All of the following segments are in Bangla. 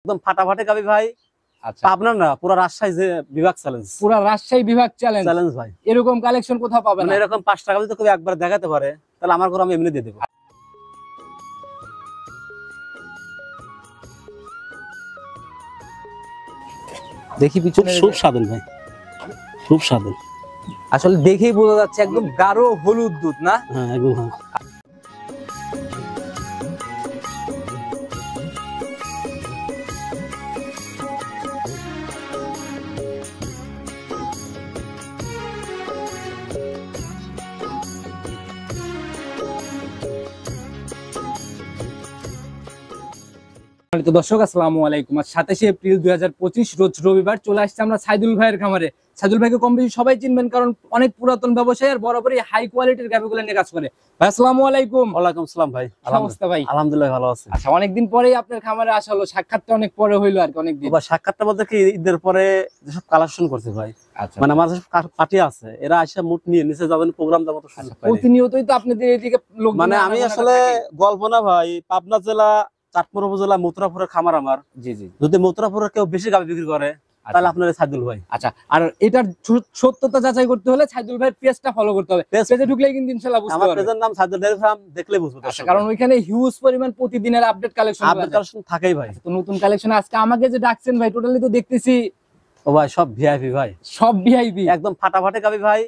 একদম ফাটাফাটি গাবি ভাই। আচ্ছা আপনার না পুরো রাজশাহী যে বিভাগ চ্যালেঞ্জ, পুরো রাজশাহী বিভাগ চ্যালেঞ্জ চ্যালেঞ্জ ভাই। এরকম কালেকশন কোথাও পাবেন মানে না। এরকম 5 টাকা যদি কেউ একবার দেখাতে পারে তাহলে আমার করে আমি এমনি দিয়ে দেব। দেখি পিছনে খুব স্বাধীন ভাই, খুব স্বাধীন। আসলে দেখেই বোঝা যাচ্ছে একদম গাঢ় হলুদ দুধ না। হ্যাঁ একদম। হ্যাঁ তো দর্শক আসসালামু আলাইকুম। আজ 27 এপ্রিল 2025 রোজ রবিবার চলে আসছে আমরা সাইদুল ভাইয়ের খামারে। সাইদুল ভাইকে কম বেশি সবাই চিনবেন, কারণ অনেক পুরাতন ব্যবসায়ী আর বরাবরই হাই কোয়ালিটির গাভিগুলো নিয়ে কাজ করে। ভাই আসসালামু আলাইকুম। ওয়ালাইকুম আসসালাম ভাই। অবস্থা ভাই? আলহামদুলিল্লাহ ভালো আছি। আচ্ছা, অনেকদিন পরেই আপনার খামারে আসা হলো, সাক্ষাৎটা অনেক পরে হইলো আর কি, অনেকদিন। ভাই সাক্ষাৎটা বলতে কি ঈদের পরে যেসব কালেকশন করছে ভাই, আচ্ছা মানে আমার যেসব পার্টি আছে এরা এসে মুট নিয়ে নিচে যাবেন প্রোগ্রাম দেওয়ার মতো সুযোগ পায়। প্রতিনিয়তই তো আপনাদের এদিকে লোক, মানে আমি আসলে গল্প না ভাই, পাবনা জেলা চাঁদপুর উপজেলা মথুরাপুরের খামার আমার। জি জি। যদি মথুরাপুরের কেউ বেশি গাভি বিক্রি করে তাহলে আপনার সাইদুল ভাই। আচ্ছা, আর এটার সত্যতা যাচাই করতে হলে সাইদুল ভাইয়ের পেজটা ফলো করতে হবে। পেজে ঢুকলেই কিন্তু ইনশাআল্লাহ বুঝতে আমার পারবেন। পেজের নাম সাইদুল ডেইরি ফার্ম, দেখলে বুঝবে। আচ্ছা, কারণ ওইখানে হিউজ পরিমাণ প্রতিদিনের আপডেট কালেকশন থাকেই ভাই। তো নতুন কালেকশন আজকে আমাকে যে ডাকছেন ভাই, টোটালি তো দেখতেছি ও ভাই সব ভিআইপি ভাই, সব ভিআইপি একদম ফাটাফাটি গাভি ভাই।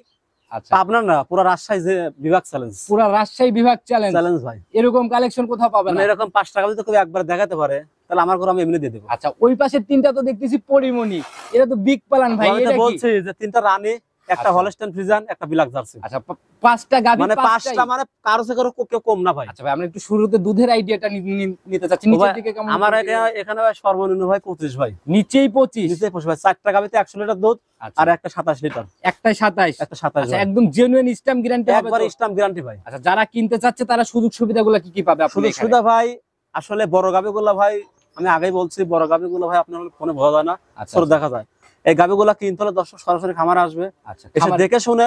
আচ্ছা, আপনার না পুরো রাজশাহী যে বিভাগ চ্যালেঞ্জ, পুরো রাজশাহী বিভাগ চ্যালেঞ্জ ভাই। এরকম কালেকশন কোথাও পাবেন মানে না। এরকম 5 টাকা যদি কেউ একবার দেখাতে পারে তাহলে আমার করে আমি এমনি দিয়ে দেব। আচ্ছা, ওই পাশের তিনটা তো দেখতেছি পরিমণি, এটা তো বিগ পালান ভাই। আমি এটা তো কি? বলছি যে 3টা রানী, একটা আচ্ছা। হলস্টাইন ফ্রিজিয়ান, একটা বিলাক জার্সি। আচ্ছা, পাঁচটা গাভী, মানে 5টা, মানে কারো থেকে কেউ কম না ভাই। আচ্ছা ভাই, আমরা একটু শুরুতে দুধের আইডিয়াটা নিতে চাচ্ছি। নিচের দিকে কেমন? আমার এখানে ভাই সর্বনিম্ন ভাই 25 ভাই, নিচেই 25। নিচে 25 ভাই। 4টা গাভিতে 100 লিটার দুধ আর একটা 27 লিটার। একটাই 27। একটা 27। আচ্ছা, একদম জেনুইন স্ট্যাম্প গ্যারান্টি হবে একবার তো? স্ট্যাম্প গ্যারান্টি ভাই। আচ্ছা, যারা কিনতে চাচ্ছে তারা সুযোগ সুবিধাগুলো কি কি পাবে আপনাদের সুযোগ এখানে? সুবিধা ভাই আসলে বড় গাভিগুলো ভাই, আমি আগেই বলছি বড় গাভিগুলো ভাই আপনার ফোনে বোঝা যায় না, ছোট দেখা যায়। এই গাভিগুলো কিনতে হলে দর্শক সরাসরি খামারে আসবে, আচ্ছা, এসে দেখে শুনে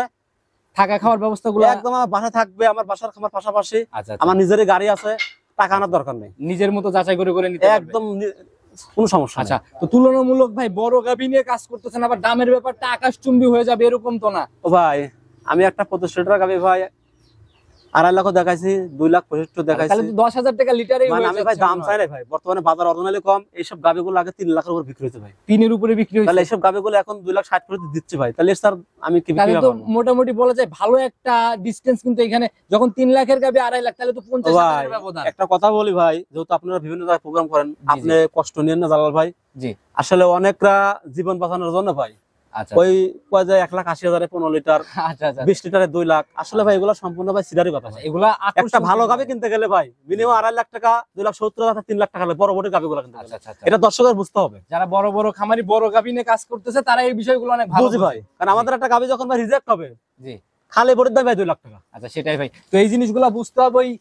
থাকা খাওয়ার ব্যবস্থাগুলো একদম আমার বাসা থাকবে, আমার বাসার খামার পাশাপাশি। আচ্ছা, আমার নিজেরই গাড়ি আছে, টাকা আনার দরকার নেই, নিজের মতো যাচাই করে নিতে পারবে একদম কোনো সমস্যা নেই। আচ্ছা, তো তুলনামূলক ভাই বড় গাভী নিয়ে কাজ করতেছেন, আবার দামের ব্যাপারটা আকাশচুম্বী হয়ে যাবে এরকম তো না? ও ভাই আমি একটা 25 লিটার গাভি ভাই 2.5 লাখ দেখাইছি, 2 লাখ 65 দেখাইছি। তাহলে তো 10,000 টাকা লিটারেই মানে হয়ে আমি ভাই যাচ্ছে দাম মনে চাই হয়। না ভাই, বর্তমানে বাজার অরিজিনালি কম, এইসব গাভিগুলো আগে 3 লাখের উপর বিক্রি হচ্ছে ভাই। 3 এর উপরে বিক্রি তাহলে হচ্ছে। এইসব গাভিগুলো এখন 2 লাখ 60 করে দিচ্ছে ভাই, তাহলে স্যার আমি কি তাহলে বিক্রি তো করব? মোটামুটি বলা যায় ভালো একটা ডিসটেন্স কিন্তু এখানে। যখন 3 লাখের গাভী 2.5 লাখ, তাহলে তো 50,000 এর ব্যবধান। একটা কথা বলি ভাই, যেহেতু আপনারা বিভিন্ন জায়গায় প্রোগ্রাম করেন, আপনি কষ্ট নিয়েন না জালাল ভাই। জি, আসলে অনেকরা জীবন বাঁচানোর জন্য ভাই আচ্ছা ওই কয় যায় 1,80,000 15 লিটার, আচ্ছা আচ্ছা 20 লিটারে 2 লাখ। আসলে ভাই এগুলো সম্পূর্ণ ভাই সিদারি কথা ভাই। এগুলা একটা ভালো গাভি কিনতে গেলে ভাই মিনিমাম 2.5 লাখ টাকা, 2,70,000, 3 লাখ টাকা লাগে বড় বড় গাভিগুলো কিনতে গেলে। আচ্ছা আচ্ছা, এটা দর্শকের বুঝতে হবে। যারা বড় বড় খামারি বড় গাভী নিয়ে কাজ করতেছে তারা এই বিষয়গুলো অনেক ভালো বুঝি ভাই, কারণ আমাদের একটা গাভি যখন ভাই রিজেক্ট হবে, জি খালি বড়ির দাম ভাই 2 লাখ টাকা। আচ্ছা, সেটাই ভাই। তো এই জিনিসগুলো বুঝতে হবে, ওই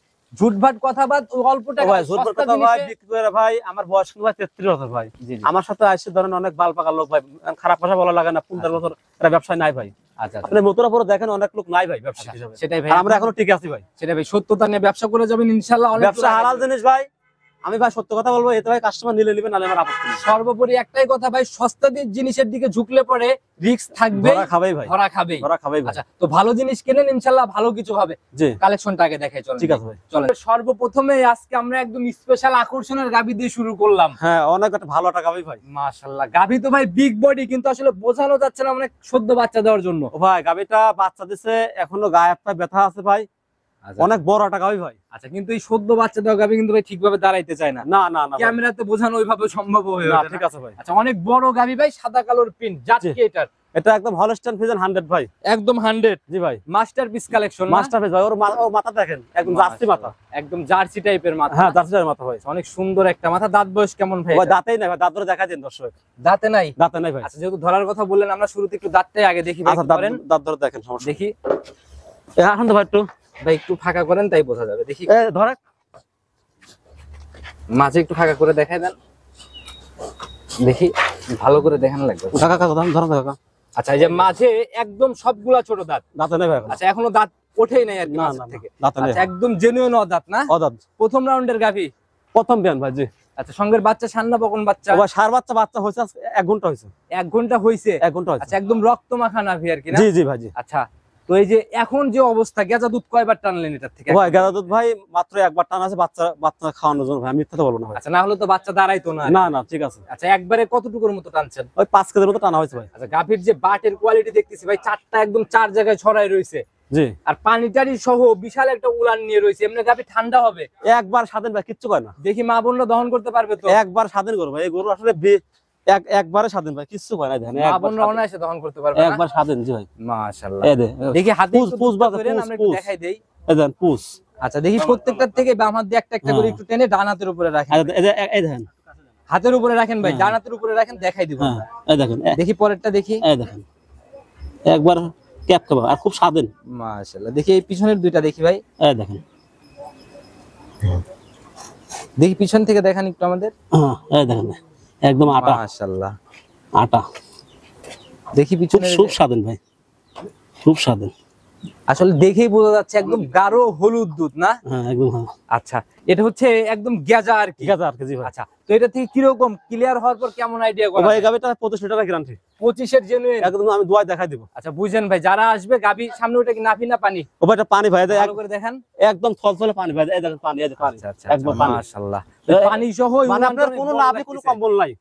ঝুটভাট কথা বাদ, অল্প টাকা ভাই জোর সস্তা কথা ভাই জিনিসে- বিক্রি করে ভাই। আমার বয়স কিন্তু ভাই 33 বছর ভাই। জি জি, আমার সাথে আসছে ধরেন অনেক বাল পাকা লোক ভাই, খারাপ ভাষা বলা লাগে না, 15 বছর এরা ব্যবসায় নাই ভাই। আচ্ছা আচ্ছা, আপনি মথুরাপুরে দেখেন অনেক লোক নাই ভাই ব্যবসা হিসেবে, সেটাই ভাই। আর আমরা এখনো ঠিক আছি ভাই। সেটাই ভাই, সত্যতা নিয়ে ব্যবসা করে যাবেন ইনশাআল্লাহ। অনেক ব্যবসা হালাল জিনিস ভাই, আমি ভাই সত্য কথা বলবো, এতে ভাই কাস্টমার নিলে নিবে, নালে আমার আপত্তি নেই। সর্বোপরি একটাই কথা ভাই, সস্তা জিনিসের দিকে ঝুঁকলে পরে রিস্ক থাকবে, ধরা খাবেই ভাই, ধরা খাবেই। ধরা খাবেই ভাই। আচ্ছা, তো ভালো জিনিস কিনেন ইনশাআল্লাহ, ভালো কিছু হবে। জি কালেকশনটা আগে দেখাই, চলেন। ঠিক আছে ভাই, চলেন। সর্বপ্রথমে আজকে আমরা একদম স্পেশাল আকর্ষণের গাভী দিয়ে শুরু করলাম। হ্যাঁ অনেক একটা ভালো টাকা ভাই। ভাই মাশাআল্লাহ, গাভী তো ভাই বিগ বডি, কিন্তু আসলে বোঝানো যাচ্ছে না অনেক সদ্য বাচ্চা দেওয়ার জন্য। ও ভাই গাভিটা বাচ্চা দিছে, এখনো গায়ে একটা ব্যথা আছে ভাই, অনেক বড় একটা গাভি ভাই। আচ্ছা, কিন্তু এই সদ্য বাচ্চা দেওয়া গাভী কিন্তু ভাই ঠিকভাবে দাঁড়াইতে চায় না। না না না ভাই, ক্যামেরাতে বোঝানো ওইভাবে সম্ভব হয়ে না ওঠে না। ঠিক আছে ভাই। আচ্ছা, অনেক বড় গাভী ভাই, সাদা কালোর প্রিন্ট, জাত কি এটার? এটা একদম হলস্টাইন ফ্রিজিয়ান 100 ভাই, একদম 100। জি ভাই, মাস্টারপিস কালেকশন, মাস্টারপিস ভাই। ওর মাথা দেখেন, একদম জার্সি মাথা, একদম জার্সি টাইপের মাথা। হ্যাঁ জার্সির মাথা ভাই, অনেক সুন্দর একটা মাথা। দাঁত বয়স কেমন ভাই? ভাই দাঁতেই নাই ভাই, দাঁত ধরে দেখা দিন দর্শক। দাঁতে নাই? দাঁতে নাই ভাই। আচ্ছা, যেহেতু ধরার কথা বললেন, আমরা শুরুতে একটু দাঁতটাই আগে দেখি ভাই। আচ্ছা দাঁত ধরে দেখেন, সমস্যা দেখি এখন তো ভাই একটু ভাই, একটু ফাঁকা করেন, তাই বোঝা যাবে। দেখি ধরে মাঝে একটু ফাঁকা করে দেখাই দেন, দেখি ভালো করে দেখানো লাগবে। কাকা কাকা ধরেন কাকা। আচ্ছা, এই যে মাঝে একদম সবগুলা ছোট দাঁত। দাঁতে নাই ভাই এখন। আচ্ছা, এখনো দাঁত ওঠেই নাই আর কি না মাঝের না থেকে। দাঁতে নাই, আচ্ছা, একদম জেনুইন অদাঁত না? অদাঁত প্রথম রাউন্ডের গাভী, প্রথম বিয়ান ভাই। জি আচ্ছা সঙ্গের বাচ্চা সান্না বকন বাচ্চা? ও ভাই সার বাচ্চা বাচ্চা হয়েছে 1 ঘন্টা হয়েছে। 1 ঘন্টা হয়েছে? 1 ঘন্টা হয়েছে। আচ্ছা একদম রক্ত মাখা নাভি আর কি না? জি জি ভাই জি। আচ্ছা তো এই যে এখন যে অবস্থা, গেজা দুধ কয়বার টানলেন এটার থেকে? ভাই গাদা দুধ ভাই মাত্র একবার টানা আছে, বাচ্চা বাচ্চা খাওয়ানোর জন্য ভাই, আমি মিথ্যা তো বলবো না ভাই। আচ্ছা না হলে তো বাচ্চা দাঁড়াইতো না। না না ঠিক আছে। আচ্ছা একবারে কতটুকুর মতো টানছেন? ওই 5 কেজির মতো টানা হয়েছে ভাই। আচ্ছা গাভীর যে বাটের কোয়ালিটি দেখতেছি ভাই, চারটা একদম 4 জায়গায় ছড়াই রয়েছে, জি। আর পানিটারি সহ বিশাল একটা উলান নিয়ে রয়েছে। এমনি গাভী ঠান্ডা হবে? একবার স্বাধীন ভাই, কিচ্ছু কয় না। দেখি মা বোনরা দহন করতে পারবে তো? একবার স্বাধীন করবো ভাই, এই গরু আসলে একবারে স্বাধীন ভাই, কিচ্ছু কয় না। দেখেন মা বোনরা অনায়াসে দহন করতে পারবে না? একবার স্বাধীন জি ভাই। মাশাআল্লাহ। এই দে দেখি হাতে পুষ পুষ বাজা, আমরা একটু দেখাই দেই। এই দেন পুষ। আচ্ছা দেখি প্রত্যেকটার থেকে বাম হাত দিয়ে একটা একটা করে একটু টেনে ডান হাতের উপরে রাখেন। এই দেখেন হাতের উপরে রাখেন ভাই, ডান হাতের উপরে রাখেন, দেখাই দিব। হ্যাঁ এই দেখেন, দেখি পরেরটা দেখি। এই দেখেন একবার ক্যাপ খাবা, আর খুব স্বাধীন। মাশাআল্লাহ। দেখি এই পিছনের দুইটা দেখি ভাই। এই দেখেন, দেখি পিছন থেকে দেখান একটু আমাদের। হ্যাঁ এই দেখেন একদম আটা মাশাআল্লাহ আটা। দেখি পিছনে খুব স্বাধীন ভাই, খুব স্বাধীন। আসলে দেখেই বোঝা যাচ্ছে একদম গাঢ় হলুদ দুধ না? হ্যাঁ একদম। হ্যাঁ আচ্ছা এটা হচ্ছে একদম গেজা আর কি? গেজা আর কি জি ভাই। আচ্ছা তো এটা থেকে কিরকম ক্লিয়ার হওয়ার পর কেমন আইডিয়া করা ভাই গাবিটা 25 লিটার গ্যারান্টি। 25 এর জেনুইন? একদম আমি দোয়া দেখাই দিব। আচ্ছা বুঝেন ভাই, যারা আসবে গাবি সামনে ওটা কি নাফি না পানি? ও ভাই এটা পানি ভাই, ভালো করে দেখান। একদম থলথলে পানি ভাই, এই দেখেন পানি, এই যে পানি। আচ্ছা আচ্ছা একদম পানি। মাশাআল্লাহ। পানি সহ মানে আপনার কোনো লাভে কোনো কম্বল নাই,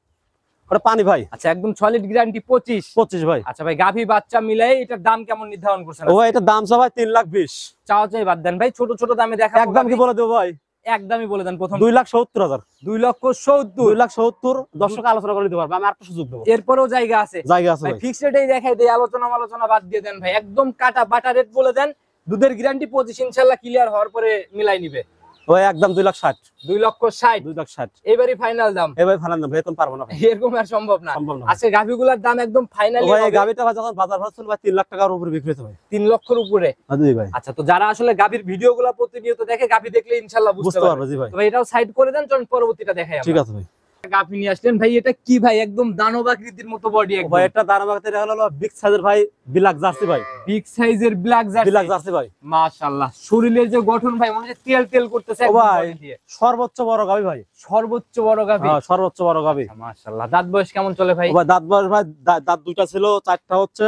ওটা পানি ভাই। আচ্ছা একদম সলিড গ্যারান্টি 25 ভাই। আচ্ছা ভাই গাভী বাচ্চা মিলাই এটার দাম কেমন নির্ধারণ করছেন? ও ভাই এটা দাম সব ভাই 3,20,000। চাওয়া চাই বাদ দেন ভাই, ছোট ছোট দামে দেখা। একদম কি বলে দেবো ভাই? একদমই বলে দেন প্রথম। 2,70,000। 2,70,000। 2,70,000 দর্শক আলোচনা করে দিতে পারবে, আমি আরেকটা সুযোগ দেবো। এরপরেও জায়গা আছে? জায়গা আছে ভাই ভাই। ফিক্স রেটেই দেখাই দেই, আলোচনা বাদ দিয়ে দেন ভাই। একদম কাটা বাটা রেট বলে দেন, দুধের গ্যারান্টি 25, ইনশাআল্লাহ ক্লিয়ার হওয়ার পরে মিলাই নিবে। ওই একদম 2,60,000। 2,60,000। 2,60,000 এবারই ফাইনাল দাম? এই ভাই ফাইনাল দাম ভাই, এখন পারবো না ভাই, এরকম আর সম্ভব না। সম্ভব না। আজকে গাভীগুলোর দাম একদম ফাইনালি ভাই এই হবে। গাবিটা ভাই যখন বাজার ভাড়া ছিল ভাই 3 লাখ টাকার উপরে বিক্রি হয়েছে ভাই। 3 লক্ষের উপরে? জি ভাই। আচ্ছা তো যারা আসলে গাভীর ভিডিওগুলো প্রতিনিয়ত দেখে, গাভী দেখলে ইনশাআল্লাহ বুঝতে বুঝতে পারবে। পারবে জি ভাই। তো ভাই এটাও সাইড করে দেন, চলুন পরবর্তীটা দেখাই আমরা। ঠিক আছে ভাই। গাভী নিয়ে আসলেন ভাই, এটা কি ভাই? একদম দানব আকৃতির মতো বডি একদম। ভাই এটা দানাবাগাতে হলো বিগ সাইজের ভাই, ব্ল্যাক জার্সি ভাই। বিগ সাইজের ব্ল্যাক ব্ল্যাক জার্সি? জার্সি ভাই। মাশাআল্লাহ। শরীরের যে গঠন ভাই, মনে হচ্ছে তেল তেল করতেছে ও একদম ভাই body দিয়ে। সর্বোচ্চ বড় গাবি ভাই। সর্বোচ্চ বড় গাভী? হ্যাঁ সর্বোচ্চ বড় গাবি। মাশাআল্লাহ। দাঁত বয়স কেমন চলে ভাই? ও ভাই দাঁত বয়স ভাই, দাঁত দুইটা ছিল, 4টা হচ্ছে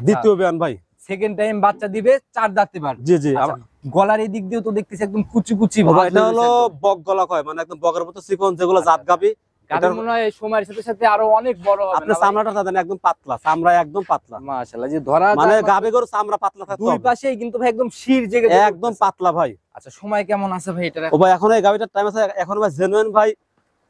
দ্বিতীয় বিয়ান ভাই। সেকেন্ড টাইম বাচ্চা দিবে, 4 দাঁত এবার? জি জি। আচ্ছা, গলার এই দিক দিয়েও তো দেখতেছি একদম কুচি কুচি ও ভাই এটা হলো বক গলা কয়, মানে একদম বকের মতো চিকন, যেগুলো জাত গাবি। গাভীর মনে হয় সময়ের সাথে সাথে আরো অনেক বড় হবে আপনি না ভাই? চামড়াটা জানেন একদম পাতলা, চামড়া একদম পাতলা। মাশাআল্লাহ। যে ধরা মানে যায় গাবে গরু চামড়া পাতলা থাকতে দুই হবে। পাশেই কিন্তু ভাই একদম শির জেগে একদম পাতলা ভাই। আচ্ছা সময় কেমন আছে ভাই এটার? ও ভাই এখন এই গাবিটার টাইম আছে, এখন ভাই জেনুইন ভাই,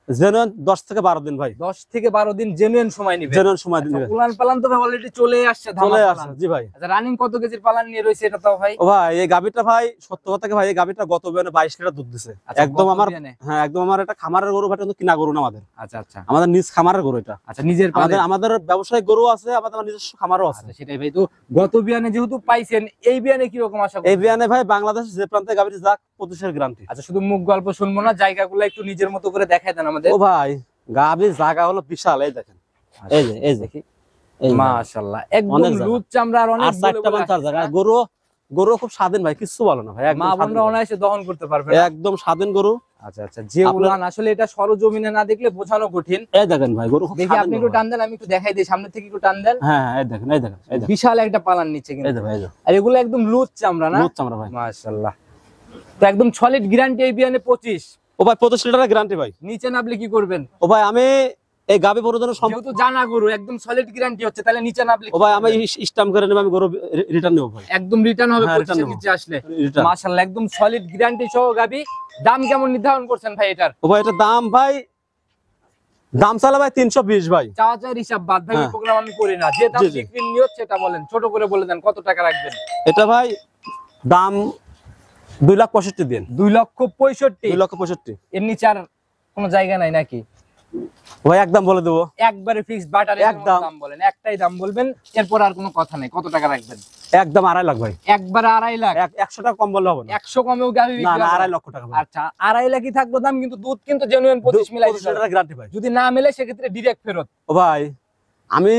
জেনুইন 10 থেকে 12 দিন ভাই। 10 থেকে 12 দিন জেনুইন সময় নিবে? জেনুইন সময় আচ্ছা, দিবে। উলান পালান তো ভাই অলরেডি চলে আসছে, চলে ধামা আসছে পালান। জি ভাই। আচ্ছা রানিং কত কেজির পালান নিয়ে রয়েছে এটা তাও ভাই? ও ভাই এই গাবিটা ভাই সত্য কথা কি ভাই, এই গাবিটা গত বিয়ানে 22 লিটার দুধ দিছে। আচ্ছা, একদম গত আমার, বিয়ানে? হ্যাঁ একদম আমার এটা খামারের গরু ভাই, কিন্তু কিনা গরু না আমাদের। আচ্ছা আচ্ছা। আমাদের নিজ খামারের গরু এটা। আচ্ছা নিজের আমাদের পালে? আমাদের ব্যবসায়িক গরু আছে, আমাদের নিজস্ব খামারও আছে। আচ্ছা সেটাই ভাই। তো গত বিয়ানে যেহেতু পাইছেন, এই বিয়ানে কি রকম আশা এই করছেন? বিয়ানে ভাই বাংলাদেশ যে প্রান্তে গাবিটি যাক 25 গ্যারান্টি। আচ্ছা শুধু মুখ গল্প শুনবো না, জায়গাগুলো একটু নিজের মতো করে দেখায় দেন আমাদের। ও ভাই গাবির জায়গা হলো বিশাল, এই দেখেন, এই যে এই দেখি, এই যে। মাশাআল্লাহ একদম অনেক জায়গা। লুজ চামড়া আর অনেক আর 4টা বাচ্চার জায়গা। গরু গরু খুব স্বাধীন ভাই, কিচ্ছু বলে না ভাই, একদম মা স্বাধীন বোনরা ভাই। অনায়াসে দহন করতে পারবে না? একদম স্বাধীন গরু। আচ্ছা আচ্ছা। যে উলান আসলে এটা সরজমিনে না দেখলে বোঝানো কঠিন। এই দেখেন ভাই গরু খুব দেখি স্বাধীন আপনি গরু একটু ভাই। টান দেন, আমি একটু দেখাই দিই, সামনে থেকে একটু টান দেন। হ্যাঁ হ্যাঁ এই দেখেন, এই দেখেন, এই দেখেন, বিশাল একটা পালান নিচ্ছে এই কিন্তু। দেখেন, এই দেখেন। আর এগুলো একদম লুজ চামড়া না? লুজ চামড়া ভাই। মাশাআল্লাহ। তো একদম সলিড গ্যারান্টি এই বিয়ানে 25? ও ভাই 25 লিটারের গ্যারান্টি ভাই। নিচে নামলে কি করবেন? ও ভাই আমি এই গাবি প্রদানের যেহেতু জানা গরু একদম সলিড গ্যারান্টি হচ্ছে, তাহলে নিচে নামলে ও ভাই আমি স্টাম্প করে নেব, আমি গরু রিটার্ন নেব ভাই। একদম রিটার্ন হবে হ্যাঁ, 25 return এর নেবো। নিচে আসলে? রিটার্ন। মাশাআল্লাহ একদম সলিড গ্যারান্টি সহ গাবি। দাম কেমন নির্ধারণ করছেন ভাই এটার? ও ভাই এটা দাম ভাই, দাম চালা ভাই 320 ভাই। চাওয়া চাওয়ার হিসাব বাদ ভাই, হ্যাঁ। প্রোগ্রাম আমি করি না। যে দাম জি, জি। বিক্রির নিয়ত সেটা বলেন, ছোট করে বলে দেন কত টাকা রাখবেন? এটা ভাই দাম 2,65,000 দিন। 2,65,000? 2,65,000 এর নিচে আর কোনো জায়গা নাই নাকি? ভাই একদম বলে দেবো। একবারে ফিক্সড বাটার একদম। দাম বলেন, একটাই দাম বলবেন, এরপর আর কোনো কথা নাই। কত টাকা রাখবেন? একদম 2.5 লাখ ভাই। একবারে 2.5 লাখ? 100 টাকা কম বললে হবে না। 100 কমেও গাবি না বিক্রি না হবে? 2.5 লক্ষ টাকা ভাই। আচ্ছা 2.5 লাখই থাকবো দাম, কিন্তু দুধ কিন্তু জেনুইন 25 মিলাই 25 দিতে হবে। লিটারের গ্যারান্টি ভাই। যদি না মেলে সেক্ষেত্রে ডিরেক্ট ফেরত? ও ভাই আমি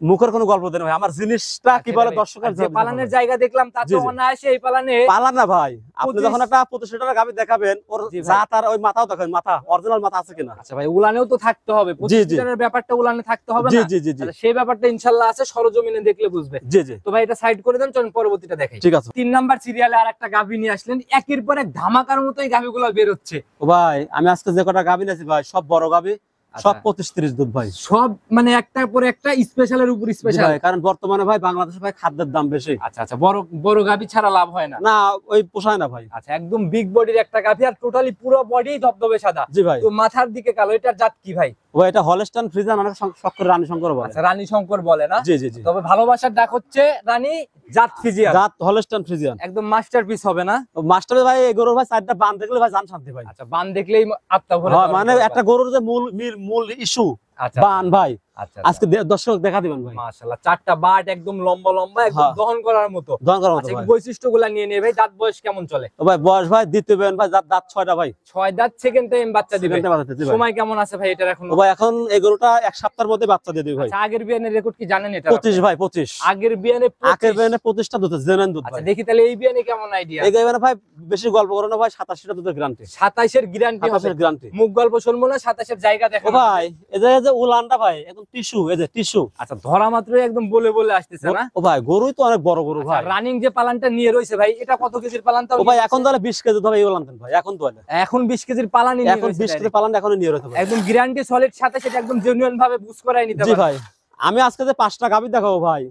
মুখের কোনো গল্প দেন ভাই, আমার জিনিসটা কি বলে দর্শকের যে পালানের জায়গা দেখলাম তাতে জি, জি। অনায়াসে এই পালানে পালান না ভাই, আপনি 25 যখন একটা 25 লিটার গাভী দেখাবেন, ওর জি ভাই। জাত আর ওই মাথাও দেখেন, মাথা অরিজিনাল মাথা আছে কিনা। আচ্ছা ভাই, উলানেও তো থাকতে হবে, জি, 25 জি। লিটারের ব্যাপারটা উলানে থাকতে হবে জি না? জি জি জি আচ্ছা, সেই ব্যাপারটা ইনশাআল্লাহ আছে, সরজমিনে দেখলে বুঝবে। জি জি তো ভাই এটা সাইড করে দেন, চলুন পরবর্তীটা দেখাই। ঠিক আছে। 3 নাম্বার সিরিয়ালে আর একটা গাভী নিয়ে আসলেন, একের পর এক ধামাকার মতো এই গাভীগুলো বের হচ্ছে। ও ভাই, আমি আজকে যে কটা গাভী নিয়েছি ভাই, সব বড় গাভী, সব 25-30 দুধ ভাই। সব মানে একটার পর একটা স্পেশালের উপর জি স্পেশাল। ভাই, কারণ বর্তমানে ভাই বাংলাদেশে ভাই খাদ্যের দাম বেশি। আচ্ছা আচ্ছা, বড় বড় গাভী ছাড়া লাভ হয় না। না, ওই পোষায় না ভাই। আচ্ছা, একদম বিগ বডির একটা গাভী, আর টোটালি পুরো বডি ধবধবে সাদা, জি ভাই। তো মাথার দিকে কালো। এটার জাত কি ভাই? ভাই এটা হলস্টাইন ফ্রিজিয়ান, অনেক শক্কর রানী শঙ্কর বলে। আচ্ছা, রানী শঙ্কর বলে না? জি জি জি। তবে ভালোবাসার ডাক হচ্ছে রানী জাত ফিজিয়ান, জাত হলস্টাইন ফ্রিজিয়ান। একদম মাস্টারপিস হবে না? মাস্টার ভাই, এই গরুর ভাই 4টা বান দেখলে ভাই জান শান্তি ভাই। আচ্ছা, বান দেখলেই আত্মা ভরে হ্যাঁ, যাওয়ার মানে মতো একটা ব্যাপার। গরুর যে মূল ইস্যু আচ্ছা বান ভাই, আচ্ছা, আজকে দর্শক দেখা দিবেন ভাই। মাশাআল্লাহ, 4টা বাট একদম লম্বা লম্বা, একদম হ্যাঁ। দহন করার মতো। দন করার মতো আচ্ছা, ভাই। বৈশিষ্ট্যগুলা নিয়ে নিয়ে ভাই, দাঁত বয়স কেমন চলে? ও ভাই বয়স ভাই দ্বিতীয় বেন ভাই, দাঁত 6টা ভাই। 6 দাঁত, সেকেন্ড টাইম বাচ্চা দিবে। সেকেন্ডে বাচ্চা দিবে ভাই। সময় কেমন আছে ভাই এটার এখন? ও ভাই এখন এই গরুটা এক সপ্তাহের মধ্যে বাচ্চা দিয়ে দিবে ভাই। আচ্ছা, আগের বিয়ানের রেকর্ড কি জানেন এটা? 25 ভাই, 25। আগের বিয়ানে আগের 25। বেনে 25টা দুধ, জেনেন দুধ আচ্ছা, ভাই। দেখি তাহলে এই বিয়ানে কেমন আইডিয়া। এই গাইবানে ভাই বেশি গল্প করে না ভাই, 87টা দুধের গ্যারান্টি। 27 এর গ্যারান্টি হবে। 27 এর গ্যারান্টি। মুখ গল্প শুনবো না, 27 এর জায়গা ও দেখো ভাই, এই যে উলানটা ভাই একদম টিস্যু, এই যে টিস্যু। আচ্ছা, ধরা মাত্রই একদম বলে বলে আসতেছে না? ও ভাই, গরুই তো অনেক বড় গরু ভাই। রানিং যে পালানটা নিয়ে রয়েছে ভাই, এটা কত কেজির পালান? তাও ও ভাই এখন তাহলে 20 কেজি ধরে এই উলান দেন ভাই, এখন তো এখন 20 কেজির পালানই নিয়ে এখন রয়েছে 20 কেজি direct। পালান এখনো নিয়ে রয়েছে ভাই। একদম গ্যারান্টি সলিড সাথে সেটা একদম জেনুইন ভাবে বুঝ করাই নিতে জি পারবে। ভাই, আমি আজকে যে 5টা গাভী দেখাবো ভাই,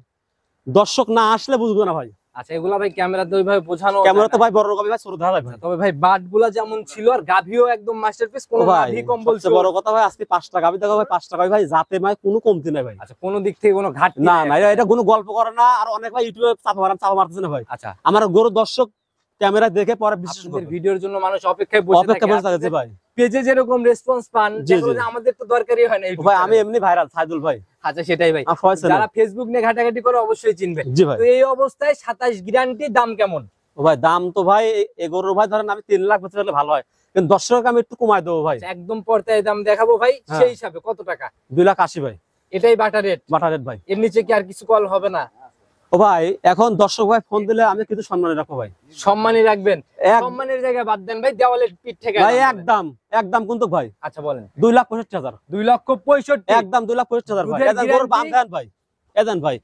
দর্শক না আসলে বুঝবে না ভাই। আচ্ছা, এগুলা ভাই ক্যামেরাতে ওইভাবে বোঝানো ক্যামেরা তো যায় না। ভাই বড় গাভী ভাই, ছোট দেখা যায় ভাই। তবে ভাই বাটগুলা যেমন ছিল, আর গাভিও একদম মাস্টারপিস, কোন ও ভাই, গাভি কম বলছো? সবচেয়ে বড় কথা ভাই, আজকে 5টা গাভী দেখাবো ভাই, 5টা গাভী ভাই জাতে ভাই কোনো কমতি নাই ভাই। আচ্ছা, কোন দিক থেকে কোনো ঘাটতি না নাই না, একটা। এটা কোনো গল্প করে না, আর অনেক ভাই ইউটিউবে চাপা মারতেছে না ভাই। আচ্ছা, আমার গরু দর্শক ক্যামেরা দেখে পরে বিশ্বাস আপনাদের করবে। ভিডিওর জন্য মানুষ অপেক্ষায় বসে অপেক্ষা বসে থাকে। জি থাকে। ভাই। পেজে যেরকম রেসপন্স পান, জি, যেগুলো জি। যে আমাদের তো দরকারই হয় না ও ভাই, আমি এমনি ভাইরাল সাইদুল ভাই। আচ্ছা, সেটাই ভাই। আমার সবাই চেনে। যারা ফেসবুক নিয়ে ঘাটাঘাটি করে অবশ্যই চিনবে। জি ভাই। তো এই অবস্থায় 27 গ্যারান্টি, দাম কেমন? ও ভাই, দাম তো ভাই এই গরুর ভাই ধরেন আমি 3 লাখ বেচতে পারলে ভালো হয়, কিন্তু দর্শক আমি একটু কমাই দেবো ভাই। আচ্ছা, একদম পর্দায় দাম দেখাবো ভাই, হ্যাঁ। সেই হিসাবে কত টাকা? 2,80,000 ভাই। এটাই বাটা রেট? বাটা রেট ভাই। এর নিচে কি আর কিছু কল হবে না? ও ভাই, এখন দর্শক ভাই ফোন দিলে আমি কিছু সম্মানে রাখবো ভাই। সম্মানই রাখবেন? এক- সম্মানের জায়গায় বাদ দেন ভাই, দেওয়ালের পিঠ থেকে ভাই দাম বলেন। একদম কিন্তু ভাই আচ্ছা বলেন। 2,65,000। 2,65,000 একদম 2,65,000 ভাই। দুধের এদেন গরুর বান guarantee? দেন ভাই, এদেন ভাই।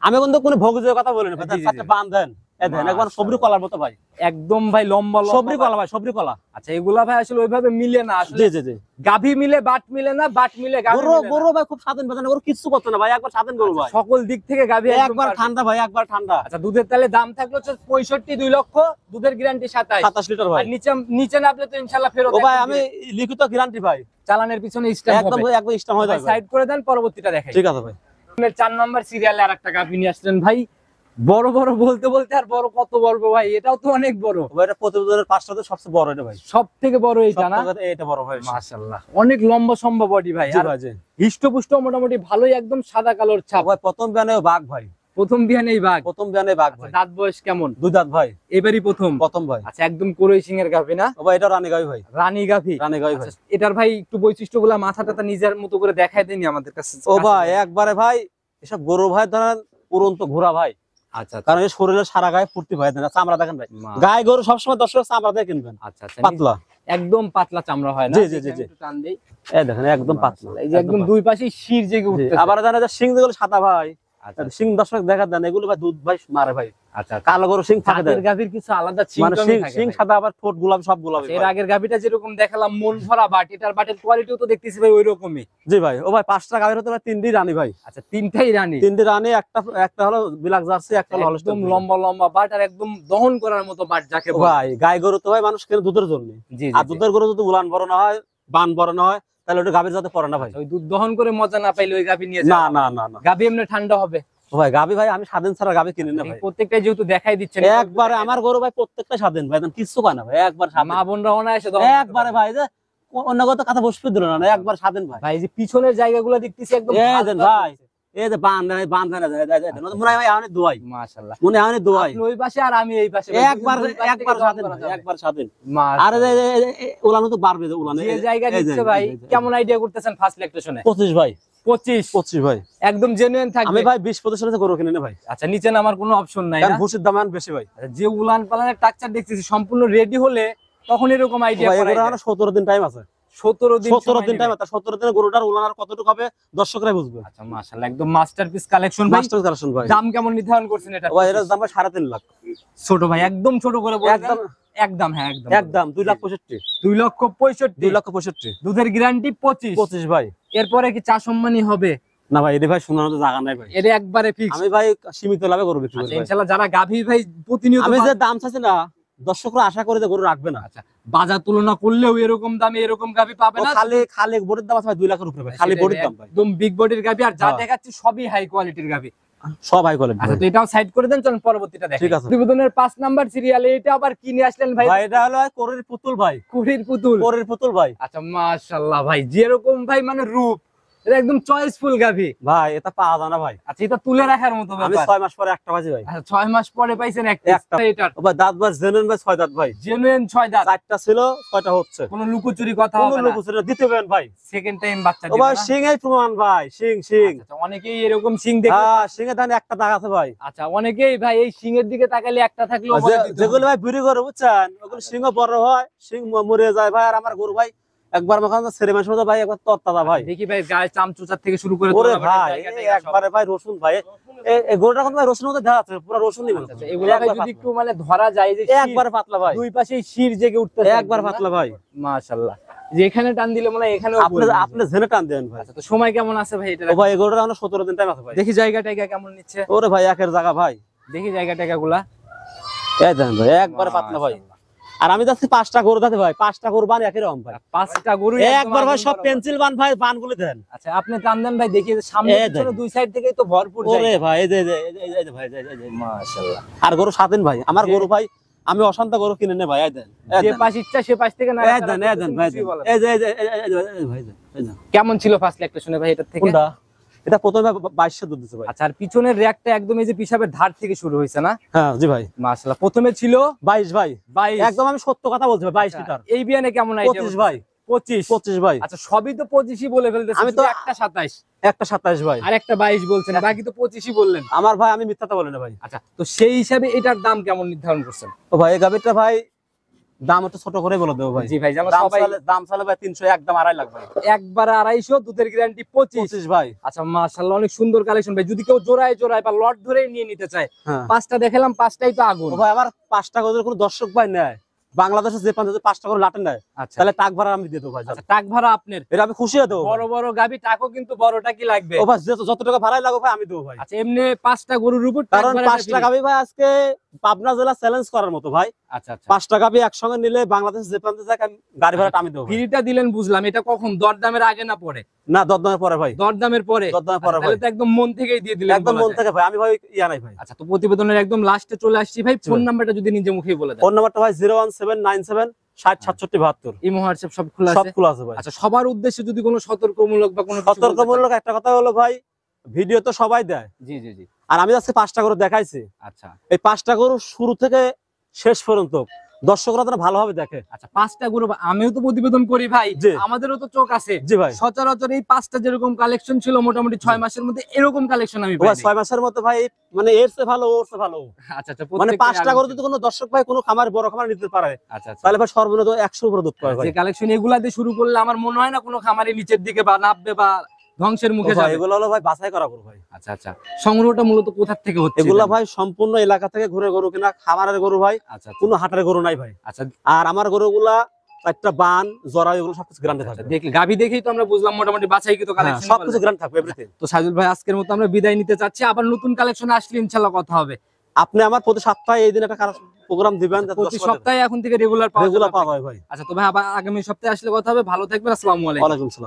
আমি কিন্তু কোনো ভোগের কথা বলি না ভাই, জি, জি, জি। 4টা বান দেন, এদেন একবার সবরি কলার মতো ভাই। একদম ভাই লম্বা লম্বা সবরি কলা ভাই, সবরি কলা। আচ্ছা, এগুলা ভাই আসলে ওইভাবে মিলে না, আসলে জি জি জি। গাভী মিলে বাট মিলে না, বাট মিলে গাভী গরু মিলে না। গরু ভাই খুব স্বাধীন বাজান, গরু কিচ্ছু করতে না ভাই, একবার স্বাধীন গরু ভাই। সকল দিক থেকে গাভী একদম একবার perfect। ঠান্ডা ভাই, একবার ঠান্ডা। আচ্ছা, দুধের তাহলে দাম থাকলো হচ্ছে 65, 2 লক্ষ, দুধের গ্যারান্টি 27। 27 লিটার ভাই। আর নিচে নিচে নামলে তো ইনশাআল্লাহ ফেরত। ও ভাই, একদম আমি লিখিত গ্যারান্টি ভাই, চালানের পিছনে স্ট্যাম্প একদম হবে। একদম ইস্টাম হয়ে যাবে। সাইড করে দেন, পরবর্তীটা দেখাই। ঠিক আছে ভাই। 4 নাম্বার সিরিয়ালে আরেকটা গাভী নিয়ে আসলেন ভাই। বড় বড় বলতে বলতে আর বড় কত বড় ভাই, এটাও তো অনেক বড়। ভাই এটা প্রতিবেদনের 5টাতে সবচেয়ে বড় এটা ভাই। সব থেকে বড় এটা না? সবথেকে এটা বড় ভাই। মাশাআল্লাহ, অনেক লম্বা সম্ভা বডি ভাই, জি আর ভাই জি। হিষ্টপুষ্ট মোটামুটি ভালোই, একদম সাদা কালোর ছাপ। ভাই প্রথম বিয়ানে বাঘ ভাই, প্রথম বিয়ানেই বাঘ? প্রথম বিয়ানে বাঘ ভাই। দাঁত বয়স কেমন? 2 দাঁত ভাই, এবারই প্রথম? প্রথম ভাই। আচ্ছা, একদম কোরই সিং এর গাভী না? ও ভাই এটা রানী গাই ভাই, রানী গাভী? রানী গাই ভাই। আচ্ছা, এটার ভাই একটু বৈশিষ্ট্যগুলা মাথাটা নিজের মতো করে দেখাই দেনি আমাদের কাছে। ও ভাই একবারে ভাই, এসব গরু ভাই ধরেন উড়ন্ত ঘোড়া ভাই, আচ্ছা কারণ এই শরীরের সারা গায়ে ফুর্তি ভাই দেন। চামড়া দেখেন ভাই, গায়ে গরু সবসময় দর্শক চামড়া দিয়ে কিনবেন। আচ্ছা আচ্ছা, পাতলা, একদম পাতলা চামড়া হয় না? জি, জি, জি, জি। একটু টান দেই, এই দেখেন একদম পাতলা, এই যে একদম দুই পাশে শির জেগে জি। উঠতেছে। আবার জানা যায় সিং যেগুলো সাদা ভাই, আচ্ছা সিং দর্শক দেখা দেন, এগুলো ভাই দুধ ভাই মারে ভাই। আচ্ছা, কালো গরু সিং থাকে জাতের গাভীর কিছু আলাদা মানে চিন্তাই থাকে সিং ভাই। সাদা, আবার ঠোঁট গোলাপি, সব গোলাপি এর ভাই। আগের গাভীটা যেরকম দেখালাম মন ভরা বাট, এটার বাটের কোয়ালিটিও তো দেখতেছি ভাই ওইরকমই। জি ভাই। ও ভাই 5টা গাভীর হতে 3টি রানী ভাই। আচ্ছা, তিনটাই রানী? 3টি রানী, একটা হলো বিলাক জার্সি, একটা হলো একদম হলস্টাইন। লম্বা লম্বা বাট, আর একদম দহন করার মতো বাট যাকে বলে। ভাই গাই গরু তো ভাই মানুষ কেন দুধের জন্য, জি আর জি, জি। দুধের গরু যদি উলান বড় না হয়, বান বড় না হয়, তাহলে ওটা গাভীর যাতে পড়ে না ভাই। ওই দুধ দহন করে মজা না পাইলে ওই গাভী নিয়ে না যাওয়া। না না না গাভী এমনি ঠান্ডা হবে? ও ভাই গাভী ভাই আমি স্বাধীন ছাড়া গাভী কিনি না এই ভাই। প্রত্যেকটাই যেহেতু দেখাই দিচ্ছেন, একবারে আমার গরু ভাই প্রত্যেকটা স্বাধীন ভাই, একদম কিচ্ছু কয় না ভাই, একবার স্বাধীন। মা বোনরা অনায়াসে দহন করতে একবারে পারে। ভাই যে অন্য কথা কথা বসতে দিল না, একবার স্বাধীন ভাই। ভাই এই যে পিছনের জায়গাগুলো দেখতেছি একদম এই ভাঁজ দেন ভাঁজ ভাই, হয়েছে। এই যে বান মনে হয় ভাই আমি দোয়াই, মাশাআল্লাহ, মনে হয় আমি দোয়াই। আপনি ওই পাশে আর আমি এই পাশে, একবার দুই পাশ থেকে একবার দহন স্বাধীন করা ভাই, যাবে। একবার স্বাধীন। আর মাশাআল্লাহ। উলানো তো বাড়বে, উলানো যে জায়গা এই যে, দিচ্ছে ভাই, এই যে, কেমন আইডিয়া করতেছেন ফার্স্ট ইলেকট্রেশনে? 25 ভাই। 25 ভাই একদম জেনুইন থাকবে। আমি ভাই 20-25 সালে গরু কিনে না ভাই। আচ্ছা, নিচে নামার কোনো অপশন নাই কারণ না? ভুসির দাম এখন বেশি ভাই। আচ্ছা, যে উলান পালানের স্ট্রাকচার দেখতেছি সম্পূর্ণ রেডি হলে তখন এরকম আইডিয়া ভাই করা এগুলো যায়। 17 দিন টাইম আছে। 17 দিন 17 দিন টাইম আছে। 17 দিনে গরুটার উলান আর কতটুকু হবে দর্শকরাই বুঝবে। আচ্ছা, মাশাআল্লাহ একদম মাস্টারপিস কালেকশন ভাই। মাস্টার কালেকশন ভাই। দাম কেমন নির্ধারণ করছেন এটা? ভাই এর দাম 3.5 লাখ। ছোট ভাই একদম ছোট করে বলে একদম একদম হ্যাঁ একদম একদম 2,65,000 2,65,000 2,65,000 দুধের গ্যারান্টি 25 ভাই। এরপরে কি চা সম্মানী হবে? না ভাই এটি ভাই শোনার তো জায়গা নাই ভাই। এটা একবারে ফিক্স। আমি ভাই সীমিত লাভে গরু বিক্রি করি আচ্ছা, ভাই। ইনশাআল্লাহ যারা গাভী ভাই প্রতিনিয়ত আমি যে দাম চাচ্ছি না দর্শকরা আশা করে যে গরু রাখবে না। আচ্ছা, বাজার তুলনা করলেও এরকম দামে এরকম গাভী পাবে ও না। খালি বডির দাম আছে ভাই 2 লাখের উপরে ভাই। খালি বডির দাম ভাই। একদম বিগ বডির গাভী, আর যা হ্যাঁ। দেখাচ্ছি সবই হাই কোয়ালিটির গাভী। সব হাই কোয়ালিটি। আচ্ছা, তো এটাও সাইড করে দেন, চলুন পরবর্তীটা দেখি। ঠিক আছে। প্রতিবেদনের 5 নাম্বার সিরিয়ালে এটা আবার কি নিয়ে আসলেন ভাই? ভাই এটা হলো কোরের পুতুল ভাই। কুড়ির পুতুল। কোরের পুতুল ভাই। আচ্ছা, মাশাআল্লাহ ভাই, যেরকম ভাই মানে রূপ, এটা একদম চয়েসফুল গাভী। ভাই এটা পাওয়া যায় না ভাই। আচ্ছা, এটা তুলে রাখার মতো আমি ব্যাপার। 6 মাস পরে একটা বাজি ভাই। আচ্ছা, 6 মাস পরে পাইছেন একটা। এটার ও ভাই দাঁত ভাই জেনুইন ভাই 6 দাঁত ভাই। জেনুইন 6 দাঁত। 4টা ছিল 6টা হচ্ছে। কোনো লুকোচুরি কথা কোন হবে না। লোক উছরে দিতে পারেন ভাই। সেকেন্ড টাইম বাচ্চা ও দিবে ভাই না? সিং এই প্রমাণ ভাই। সিং আচ্ছা, অনেকেই এরকম সিং দেখে। হ্যাঁ সিং এর ধানে একটা দাগ আছে ভাই। আচ্ছা, অনেকেই ভাই এই সিং এর দিকে তাকালে একটা থাকলেও বলে দিতে যেগুলো হবে। ভাই বিড়ি করে বুঝছেন ওগুলো সিংহ বড় হয় সিং মরে যায় ভাই। আর আমার গরু ভাই একবার মাখান ছেড়ে মাস মতো ভাই একবার তত্তাদা ভাই। দেখি ভাই গায়ে চামচুচার থেকে শুরু করে ওরে তোলা ভাই জায়গাটা এই একবারে ভাই রসুন ভাই। এই গরুটা কিন্তু ভাই রসুনের মধ্যে দেখা যাচ্ছে পুরো রসুনই মনে আচ্ছা, হচ্ছে। এগুলা ভাই যদি একটু মানে ধরা যায় যে একবারে পাতলা ভাই। দুই পাশেই শির জেগে উঠতেছে একবার পাতলা ভাই। মাশাআল্লাহ, যে এখানে টান দিলে মনে হয় এখানেও আপনি আপনি জেনে টান দেন ভাই। আচ্ছা, তো সময় কেমন আছে ভাই এটা? ও ভাই এই গরুটা এখন 17 দিন টাইম আছে ভাই। দেখি জায়গাটা কেমন নিচ্ছে। ওরে ভাই একের জায়গা ভাই। দেখি জায়গাটা গুলা। এই দেন ভাই একবারে পাতলা ভাই। আর আমি যাচ্ছি 5টা গরু দাতে ভাই। 5টা গরু বান একই রকম ভাই। 5টা গরু একবার ভাই সব পেন্সিল বান ভাই বানগুলো দেন। আচ্ছা, আপনি টান দেন ভাই, দেখি যে সামনে এই পিছনে দেন। দুই সাইড থেকেই তো ভরপুর ওরে জায়গা। ভাই এই যে ভাই এই যে মাশাআল্লাহ, আর গরু স্বাধীন ভাই। আমার গরু ভাই আমি অশান্ত গরু কিনে নে ভাই। এই দেন যে পাশ ইচ্ছা সে পাশ থেকে না এই দেন ভাই। এই যে ভাই এই যে কেমন ছিল ফার্স্ট ইলেকট্রেশনে ভাই এটার থেকে? কোনটা? এটা প্রথমে 2200 দুধ দিছে ভাই। আচ্ছা, আর পিছনের র‍্যাকটা একদম এই যে পিছাবের ধার থেকে শুরু হয়েছে না? হ্যাঁ জি ভাই। মাশাআল্লাহ, প্রথমে ছিল 22 ভাই। 22। একদম আমি সত্য কথা বলছি ভাই। 22 লিটার। এই বিয়ানে কেমন আইডিয়া? 25 ভাই। 25 ভাই। আচ্ছা, সবই তো 25ই বলে ফেলতেছেন। আমি আমি তো তো একটা 27 একটা 27 ভাই। আর একটা 22 বলছেন, বাকি তো 25ই বললেন। আমার ভাই আমি মিথ্যাটা বলি না ভাই। আচ্ছা, তো সেই হিসাবে এটার দাম কেমন নির্ধারণ করছেন? তো ভাই এই গাবিটা ভাই দাম একটু ছোট করে বলে দেবো ভাই। জি ভাই, যেমন সবাই দাম চালে ভাই 300 একদম 2.5 লাখ ভাই। একবার 250, দুধের গ্যারান্টি 25 ভাই। আচ্ছা, মাশাআল্লাহ অনেক সুন্দর কালেকশন ভাই। যদি কেউ জোড়ায় বা লট ধরে নিয়ে নিতে চায়, হ্যাঁ 5টা দেখালাম, 5টাই তো আগুন। ও ভাই আমার 5টা গরুর কোনো দর্শক ভাই নেয় বাংলাদেশে যে 5টা করে লাটে নেয় আচ্ছা, তাহলে টাক ভাড়া আমি দিয়ে দেবো ভাই। আচ্ছা, টাক ভাড়া আপনার। এটা আমি খুশি হয়ে দেবো। বড় বড় গাবি টাকও কিন্তু বড়টা কি লাগবে? ও ভাই যত টাকা ভাড়াই লাগবে ভাই আমি দেবো ভাই। আচ্ছা, এমনি 5টা গরুর উপর কারণ 5টা গাবি ভাই আজকে পাবনা জেলা চ্যালেঞ্জ করার মতো ভাই। আচ্ছা আচ্ছা, 5টা গাবি একসঙ্গে নিলে বাংলাদেশ যে প্রান্তে যায় গাড়ি ভাড়াটা আমি দেবো ভাই। ফ্রিটা দিলেন বুঝলাম, এটা কখন দরদামের আগে না পরে? না দরদামের পরে ভাই। দরদামের পরে? দরদামের পরে আচ্ছা, ভাই। তাহলে তো একদম মন থেকেই দিয়ে দিলেন। একদম মন থেকে ভাই। আমি ভাই ইয়া নাই ভাই। আচ্ছা, তো প্রতিবেদনের একদম লাস্টে চলে আসছি ভাই। ফোন নাম্বারটা যদি নিজে মুখেই বলে দেন। ফোন নাম্বারটা ভাই 01797 60 67 72। ইমো হোয়াটসঅ্যাপ সব খোলা সব আছে? খোলা আছে ভাই। আচ্ছা, সবার উদ্দেশ্যে যদি কোনো সতর্কমূলক বা কোনো কিছু বলতে সতর্কমূলক একটা কথা হলো ভাই ভিডিও তো সবাই দেয়। চান? জি জি জি। আর আমি আজকে 5টা গরু দেখাইছি। আচ্ছা এই 5টা গরু শুরু থেকে শেষ পর্যন্ত দর্শকরা তারা ভালোভাবে দেখে। আচ্ছা, 5টা গরু আমিও তো প্রতিবেদন করি ভাই, জি। আমাদেরও তো চোখ আছে। জি ভাই। সচরাচর এই 5টা যেরকম কালেকশন ছিল মোটামুটি 6 মাসের মধ্যে এরকম কালেকশন আমি ও ভাই পাই। 6 মাসের মধ্যে ভাই মানে এর চেয়ে ভালো ওর চেয়ে ভালো। আচ্ছা আচ্ছা, মানে প্রত্যেকটা 5টা গরু যদি কোনো দর্শক ভাই কোনো খামার বড় খামার নিতে পারে আচ্ছা আচ্ছা, তাহলে ভাই সর্বনিম্ন 100 উপরে দুধ পাবে ভাই। যে কালেকশন এগুলা দিয়ে শুরু করলে আমার মনে হয় না কোনো খামারে নিচের দিকে বা নামবে বা ধ্বংসের মুখে ও ভাই যাবে। এগুলো হলো ভাই বাছাই করা গরু ভাই। আচ্ছা আচ্ছা, সংগ্রহটা মূলত কোথা থেকে হচ্ছে? এগুলা ভাই সম্পূর্ণ এলাকা থেকে ঘুরে গরু কিনা খামারের গরু ভাই। আচ্ছা কোনো হাটের গরু নাই ভাই। আচ্ছা, আর আমার গরুগুলা একটা বান জরা এগুলো সবকিছু গ্রান্টে থাকবে। দেখি গাবি দেখেই তো আমরা বুঝলাম মোটামুটি বাছাইকৃত কালেকশন। সবকিছু গ্রান্ট থাকবে এভরিথিং। তো সাজুল ভাই আজকের মতো আমরা বিদায় নিতে চাচ্ছি, আবার নতুন কালেকশন আসলে ইনশাআল্লাহ কথা হবে। আপনি আমার প্রতি সপ্তাহে এই দিন একটা প্রোগ্রাম দিবেন যাতে প্রতি সপ্তাহে এখন থেকে রেগুলার পাওয়া রেগুলার যাবে। পাওয়া যায় ভাই। আচ্ছা, তো ভাই আবার আগামী সপ্তাহে আসলে কথা হবে। ভালো থাকবেন, আসসালামু আলাইকুম। ওয়ালাইকুম আসসালাম।